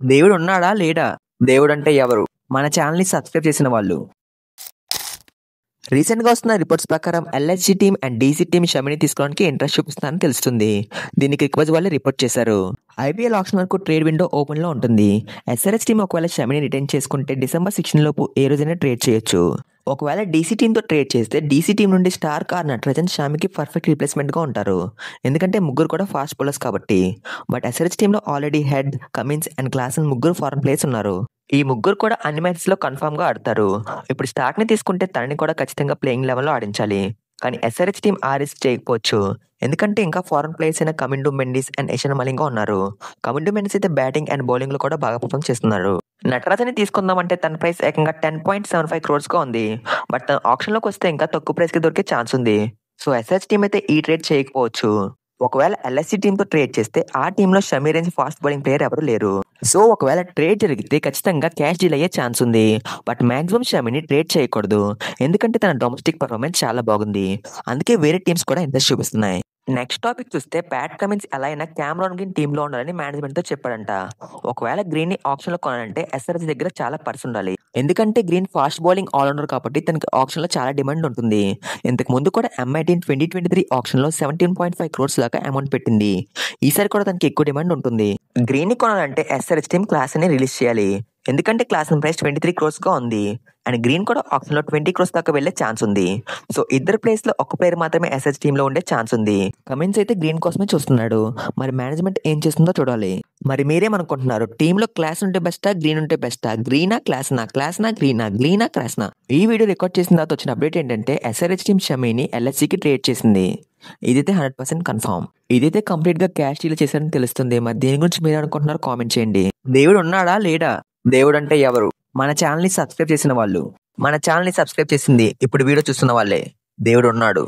దేవుడు ఉన్నాడా? లేడా? దేవుడంటే ఎవరు? మన ఛానల్‌ని సబ్స్క్రైబ్ చేసిన వాళ్ళు. రీసెంట్‌గా వస్తున్న రిపోర్ట్స్ ప్రకారం LSG team and DC team షమిని తీసుకోవడానికి ఇంట్రెస్ట్ చూపిస్తున్నారని తెలుస్తుంది. దీన్ని క్రిక్బజ్ వాళ్ళే రిపోర్ట్ చేశారు. ఐపీఎల్ ఆక్షన్ వరకు ట్రేడ్ విండో ఓపెన్‌లో ఉంటుంది. ఎస్ఆర్హెచ్ టీమ్ ఒకవేళ షమిని రిటైన్ చేసుకుంటే డిసెంబర్ 16 లోపు ఏ రోజైనా ట్రేడ్ చేయొచ్చు. ఒకవేళ డీసీ టీమ్‌తో ట్రేడ్ చేస్తే డీసీ టీమ్ నుండి స్టార్క్ ఆర్ నటరాజన్ షమికి పర్ఫెక్ట్ రీప్లేస్‌మెంట్‌గా ఉంటారు. ఎందుకంటే ముగ్గురు కూడా ఫాస్ట్ బౌలర్స్ కాబట్టి. బట్ ఎస్ఆర్హెచ్ టీమ్‌లో already head, Cummins and Klaasen ముగ్గురు ఫారెన్ ప్లేయర్స్ ఉన్నారు. ఈ ముగ్గురు కూడా అన్ని మ్యాచెస్‌లో కన్ఫర్మ్‌గా ఆడతారు. ఇప్పుడు స్టార్క్‌ని తీసుకుంటే తనని కూడా ఖచ్చితంగా ప్లేయింగ్ లెవెన్‌లో ఆడించాలి. కానీ ఎస్ఆర్హెచ్ టీమ్ ఆ రిస్క్ చేయకపోవచ్చు. ఎందుకంటే ఇంకా ఫారెన్ ప్లేయర్స్ అయిన కమిండు మెండిస్ అండ్ ఇషాన్ మలింగా ఉన్నారు. కమిండు మెండిస్ అయితే బ్యాటింగ్ అండ్ బౌలింగ్‌లో కూడా బాగా పర్ఫార్మ్ చేస్తున్నారు. నటరాజన్ని తీసుకుందామంటే తన ప్రైస్ ఏకంగా 10.75 క్రోర్స్‌గా ఉంది. బట్ తను ఆక్షన్‌లోకి వస్తే ఇంకా తక్కువ ప్రైస్‌కి దొరికే ఛాన్స్ ఉంది. సో ఎస్ఆర్హెచ్ టీమ్ అయితే ఈ ట్రేడ్ చేయకపోవచ్చు. ఒకవేళ ఎల్ఎస్‌జీ టీమ్‌తో ట్రేడ్ చేస్తే ఆ టీమ్‌లో Shami range fast bowling player ఎవరు లేరు. సో ఒకవేళ ట్రేడ్ జరిగితే ఖచ్చితంగా క్యాష్ డీల్ అయ్యే ఛాన్స్ ఉంది. బట్ మాక్సిమం షమీని ట్రేడ్ చేయకూడదు. ఎందుకంటే తన డొమెస్టిక్ పర్ఫార్మెన్స్ చాలా బాగుంది. అందుకే వేరే టీమ్స్ కూడా ఇంట్రెస్ట్ చూపిస్తున్నాయి. నెక్స్ట్ టాపిక్ చూస్తే ప్యాట్ కమిన్స్ ఎలా అయినా క్యామరాన్ గ్రీన్ టీంలో ఉండాలని మేనేజ్మెంట్ తో చెప్పాడంట. ఒకవేళ గ్రీన్ ని ఆప్షన్ లో కొనాలంటే ఎస్ఆర్హెచ్ దగ్గర చాలా పర్స్ ఉండాలి. ఎందుకంటే గ్రీన్ ఫాస్ట్ బౌలింగ్ ఆల్రౌండర్ కాబట్టి తనకి ఆప్షన్ లో చాలా డిమాండ్ ఉంటుంది. ఇంతకు ముందు కూడా ఎంఐ టీమ్ 2023 ఆప్షన్ లో 17.5 క్రోర్స్ దాకా అమౌంట్ పెట్టింది. ఈసారి కూడా తనకి ఎక్కువ డిమాండ్ ఉంటుంది. గ్రీన్ ని కొనాలంటే ఎస్ఆర్హెచ్ టీమ్ క్లాస్ ని రిలీజ్ చేయాలి. ఎందుకంటే క్లాస్ ప్రైస్ 23 క్రోర్స్ గా ఉంది. అండ్ గ్రీన్ కూడా ఆప్షన్ లో 20 క్రోర్స్ దాకా వెళ్లే ఛాన్స్ ఉంది. సో ఇద్దరు ప్లేస్ లో ఒక ప్లేయర్ మాత్రమే ఎస్ఆర్హెచ్ టీమ్ లో ఉండే ఛాన్స్ ఉంది. కమిన్స్ అయితే గ్రీన్ కోసమే చూస్తున్నాడు. మరి మేనేజ్మెంట్ ఏం చేస్తుందో చూడాలి. మరి మీరేమనుకుంటున్నారు? టీమ్ లో క్లాస్ ఉంటే బెస్టా, గ్రీన్ ఉంటే బెస్టా? గ్రీనా క్లాస్నా, క్లాస్నా గ్రీనా, గ్రీనా క్లాస్నా? ఈ వీడియో రికార్డ్ చేసిన తర్వాత వచ్చిన అప్డేట్ ఏంటంటే ఎస్ఆర్హెచ్ టీమ్ షమీని ఎల్ఎస్సీకి ట్రేడ్ చేసింది. ఇదైతే 100% కన్ఫర్మ్. ఇదైతే కంప్లీట్ గా క్యాష్ డీల్ చేశారని తెలుస్తుంది. మరి దీని గురించి మీరు అనుకుంటున్నారు? కామెంట్ చేయండి. దేవుడు ఉన్నాడా? లేడా? దేవుడు అంటే ఎవరు? మన ఛానల్ ని సబ్స్క్రైబ్ చేసిన వాళ్ళు. మన ఛానల్ ని సబ్స్క్రైబ్ చేసింది ఇప్పుడు వీడియో చూస్తున్న వాళ్ళే. దేవుడు ఉన్నాడు.